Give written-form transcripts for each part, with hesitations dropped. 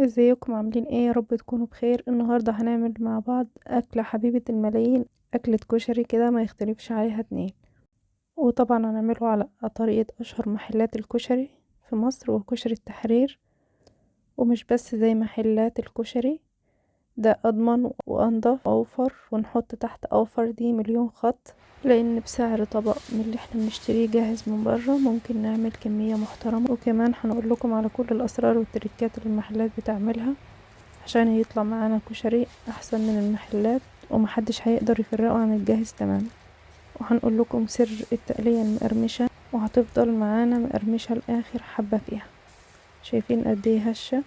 ازيكم عاملين ايه؟ يا رب تكونوا بخير. النهارده هنعمل مع بعض اكله حبيبه الملايين، اكله كشري كده ما يختلفش عليها اتنين. وطبعا هنعمله على طريقه اشهر محلات الكشري في مصر، وكشري التحرير. ومش بس زي محلات الكشري، ده اضمن وانضف واوفر، ونحط تحت اوفر دي مليون خط، لان بسعر طبق من اللي احنا بنشتريه جاهز من بره ممكن نعمل كميه محترمه. وكمان هنقول لكم على كل الاسرار والتريكات اللي المحلات بتعملها عشان يطلع معانا كشري احسن من المحلات، ومحدش هيقدر يفرقه عن الجاهز تماما. وهنقول لكم سر التقلية المقرمشة، وهتفضل معانا مقرمشة لاخر حبة فيها. شايفين قد ايه هشة؟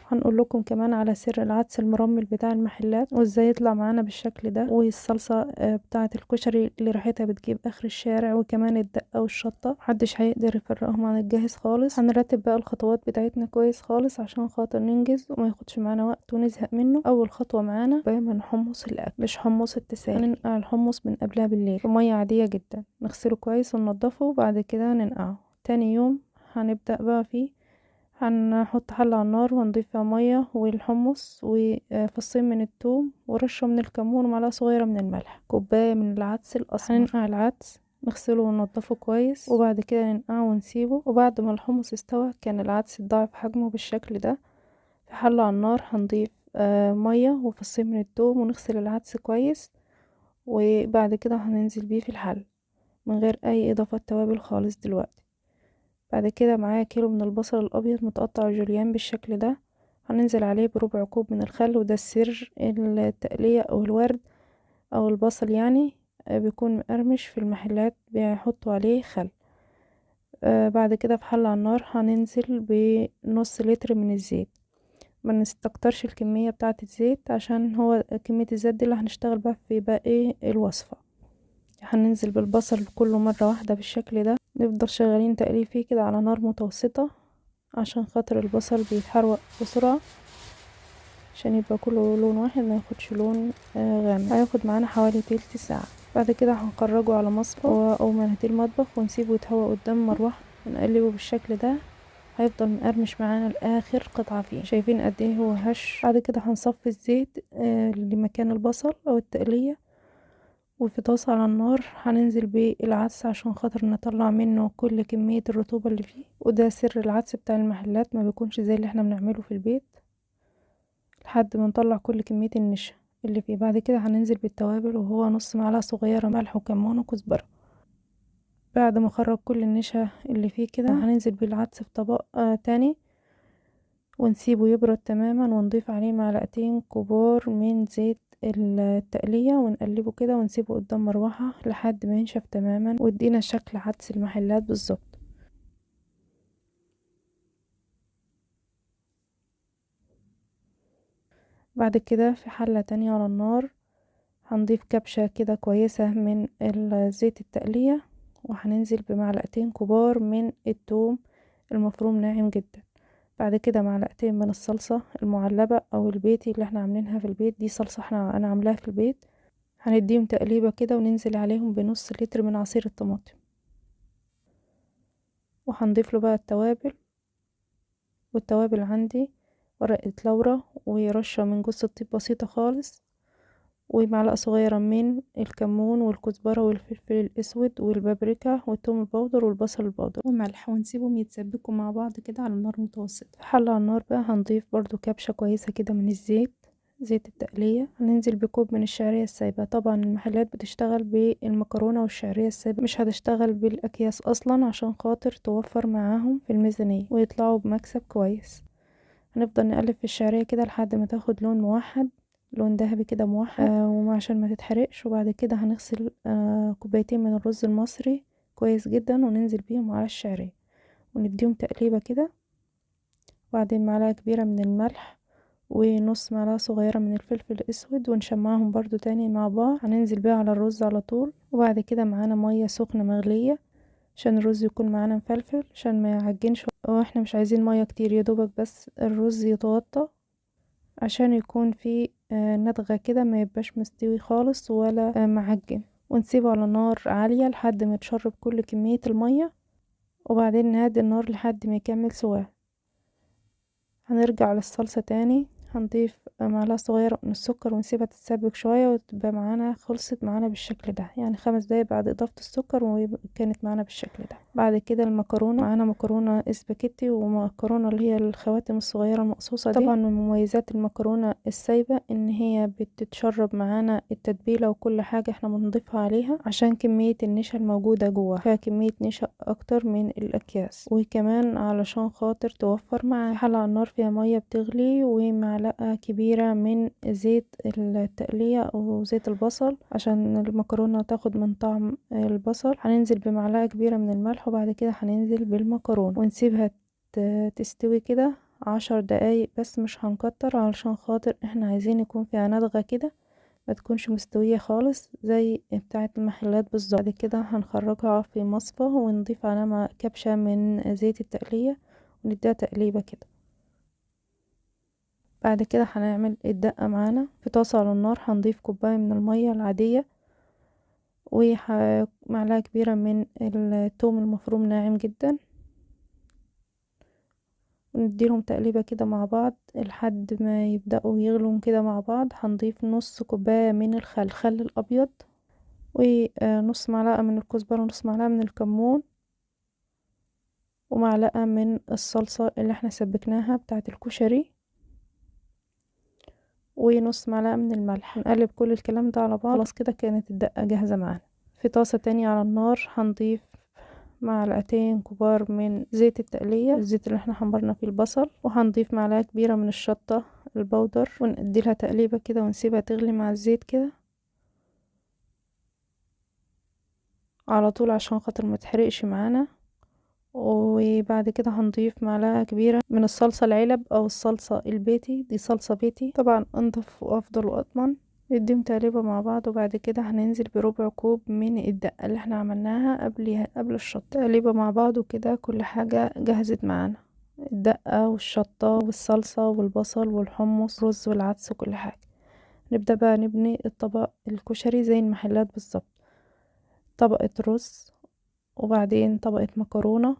هنقول لكم كمان على سر العدس المرمل بتاع المحلات، وازاي يطلع معانا بالشكل ده، والصلصة بتاعة الكشري اللي ريحتها بتجيب اخر الشارع، وكمان الدقة والشطة محدش هيقدر يفرقهم عن الجاهز خالص. هنرتب بقى الخطوات بتاعتنا كويس خالص عشان خاطر ننجز وما ياخدش معانا وقت ونزهق منه. اول خطوة معانا من حمص الاكل، مش حمص التسالي. هننقع الحمص من قبلها بالليل في مية عادية جدا، نغسله كويس وننضفه، وبعد كده ننقعه. تاني يوم هنبدأ بقى فيه، هنحط حلة على النار ونضيف فيها مية والحمص وفصين من الثوم ورشة من الكمون ومعلقة صغيرة من الملح، كوباية من العدس الأسمر. هننقع العدس، نغسله وننضفه كويس، وبعد كده ننقعه ونسيبه. وبعد ما الحمص استوى كان العدس اتضاعف حجمه بالشكل ده. في حلة على النار هنضيف مية وفصين من الثوم ونغسل العدس كويس، وبعد كده هننزل بيه في الحل من غير أي إضافة توابل خالص دلوقتي. بعد كده معايا كيلو من البصل الابيض متقطع جوليان بالشكل ده، هننزل عليه بربع كوب من الخل، وده السر التقلية او الورد او البصل يعني. بيكون مقرمش، في المحلات بيحطوا عليه خل. بعد كده في حلة على النار هننزل بنص لتر من الزيت. ما نستكترش الكمية بتاعة الزيت، عشان هو كمية الزيت دي اللي هنشتغل بقى في باقي الوصفة. هننزل بالبصل كله مرة واحدة بالشكل ده، نفضل شغالين تقليب فيه كده على نار متوسطة، عشان خاطر البصل بيتحرق بسرعة، عشان يبقى كله لون واحد ما ياخدش لون غامق. هياخد معانا حوالي تلت ساعة. بعد كده هنخرجه على مصفى او مناديل مطبخ ونسيبه يتهوى قدام مروحة، ونقلبه بالشكل ده. هيفضل مقرمش معانا لاخر قطعة فيه. شايفين قد ايه هو هش؟ بعد كده هنصفي الزيت لمكان البصل او التقلية، وفي طاسة على النار هننزل بالعدس عشان خاطر نطلع منه كل كمية الرطوبة اللي فيه. وده سر العدس بتاع المحلات، ما بيكونش زي اللي احنا بنعمله في البيت، لحد ما نطلع كل كمية النشا اللي فيه. بعد كده هننزل بالتوابل، وهو نص معلقة صغيرة ملح وكمون وكزبرة. بعد ما اخرج كل النشا اللي فيه كده، هننزل بالعدس في طبق تاني، ونسيبه يبرد تماما، ونضيف عليه معلقتين كبار من زيت التقلية، ونقلبه كده ونسيبه قدام مروحة لحد ما ينشف تماما، ويدينا شكل عدس المحلات بالظبط. بعد كده في حلة تانية على النار هنضيف كبشة كده كويسة من زيت التقلية، وهننزل بمعلقتين كبار من الثوم المفروم ناعم جدا. بعد كده معلقتين من الصلصة المعلبة او البيتي اللي احنا عاملينها في البيت، دي صلصة انا عاملاها في البيت. هنديهم تقليبة كده، وننزل عليهم بنص لتر من عصير الطماطم، وهنضيف له بقى التوابل. والتوابل عندي ورقة لورا ورشة من جوز الطيب بسيطة خالص، ومعلقة صغيرة من الكمون والكزبرة والفلفل الأسود والبابريكا والثوم البودر والبصل البودر وملح، ونسيبهم يتسبكوا مع بعض كده على نار متوسطة. حلة على النار بقى هنضيف برضو كبشة كويسة كده من الزيت، زيت التقلية. هننزل بكوب من الشعرية السايبة. طبعا المحلات بتشتغل بالمكرونة والشعرية السايبة، مش هتشتغل بالأكياس أصلا عشان خاطر توفر معاهم في الميزانية ويطلعوا بمكسب كويس. هنفضل نقلب في الشعرية كده لحد ما تاخد لون موحد، لون ذهبي كده موحد، وعشان ما تتحرقش. وبعد كده هنغسل كوبايتين من الرز المصري كويس جدا، وننزل بيهم على الشعرية ونديهم تقليبة كده. وبعدين معلقة كبيرة من الملح ونص معلقة صغيرة من الفلفل الأسود، ونشمعهم برضو تاني مع بعض. هننزل بيها على الرز على طول. وبعد كده معانا مية سخنة مغلية عشان الرز يكون معانا مفلفل، عشان ما يعجنش. واحنا مش عايزين مية كتير، يدوبك بس الرز يتغطى عشان يكون فيه ندغة كده، ما يبقاش مستوي خالص ولا معجن. ونسيبه على نار عالية لحد ما تشرب كل كمية المية، وبعدين نهدي النار لحد ما يكمل سواه. هنرجع للصلصة تاني، هنضيف معلقة صغيرة من السكر ونسيبها تتسبك شوية وتبقى معانا، خلصت معانا بالشكل ده، يعني 5 دقايق بعد اضافة السكر وكانت معانا بالشكل ده. بعد كده المكرونة، معانا مكرونة اسباجيتي ومكرونة اللي هي الخواتم الصغيرة المقصوصة دي. طبعا من مميزات المكرونة السايبة ان هي بتتشرب معانا التتبيلة وكل حاجة احنا بنضيفها عليها، عشان كمية النشا الموجودة جواها، فيها كمية نشا اكتر من الاكياس، وكمان علشان خاطر توفر مع حلة على النار فيها مية بتغلي ومعلقة كبيرة من زيت التقلية او زيت البصل عشان المكرونة تاخد من طعم البصل. هننزل بمعلقة كبيرة من الملح، وبعد كده هننزل بالمكرونة ونسيبها تستوي كده 10 دقايق بس، مش هنكتر علشان خاطر احنا عايزين يكون فيها ندغة كده، ما تكونش مستوية خالص زي بتاعة المحلات بالظبط. بعد كده هنخرجها في مصفى ونضيف عليها كبشة من زيت التقلية ونديها تقليبة كده. بعد كده هنعمل الدقة معانا في طاسة على النار، هنضيف كوباية من المية العادية ومعلقة كبيرة من الثوم المفروم ناعم جدا، ونديلهم تقليبة كده مع بعض لحد ما يبدأوا يغلوا كده مع بعض. هنضيف نص كوباية من الخل الأبيض، ونص معلقة من الكزبرة ونص معلقة من الكمون ومعلقة من الصلصة اللي احنا سبكناها بتاعة الكشري ونص معلقة من الملح. نقلب كل الكلام ده على بعض. خلاص كده كانت الدقة جاهزة معانا. في طاسة تانية على النار هنضيف معلقتين كبار من زيت التقلية، الزيت اللي احنا حمرنا فيه البصل، وهنضيف معلقة كبيرة من الشطة البودر ونديلها تقليبة كده ونسيبها تغلي مع الزيت كده على طول عشان خاطر ما تحرقش معانا. وبعد كده هنضيف معلقة كبيرة من الصلصة العلب او الصلصة البيتي، دي صلصة بيتي طبعا انضف وافضل واضمن. نديهم تقليبة مع بعض، وبعد كده هننزل بربع كوب من الدقة اللي احنا عملناها قبل الشطة. تقليبة مع بعض وكده كل حاجة جهزت معانا، الدقة والشطة والصلصة والبصل والحمص والرز والعدس وكل حاجة. نبدأ بقى نبني الطبق الكشري زي المحلات بالظبط، طبقة رز وبعدين طبقة مكرونة،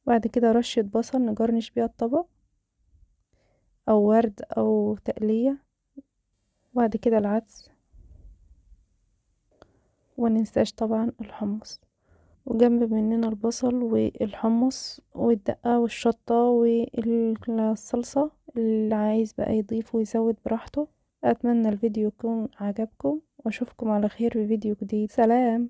بعد كده رشة بصل نجرنش بيها الطبق او ورد او تقلية، وبعد كده العدس، ومننساش طبعا الحمص، وجنب مننا البصل والحمص والدقة والشطة والصلصة. اللي عايز بقى يضيف ويزود براحته. اتمنى الفيديو يكون عجبكم واشوفكم على خير في فيديو جديد. سلام.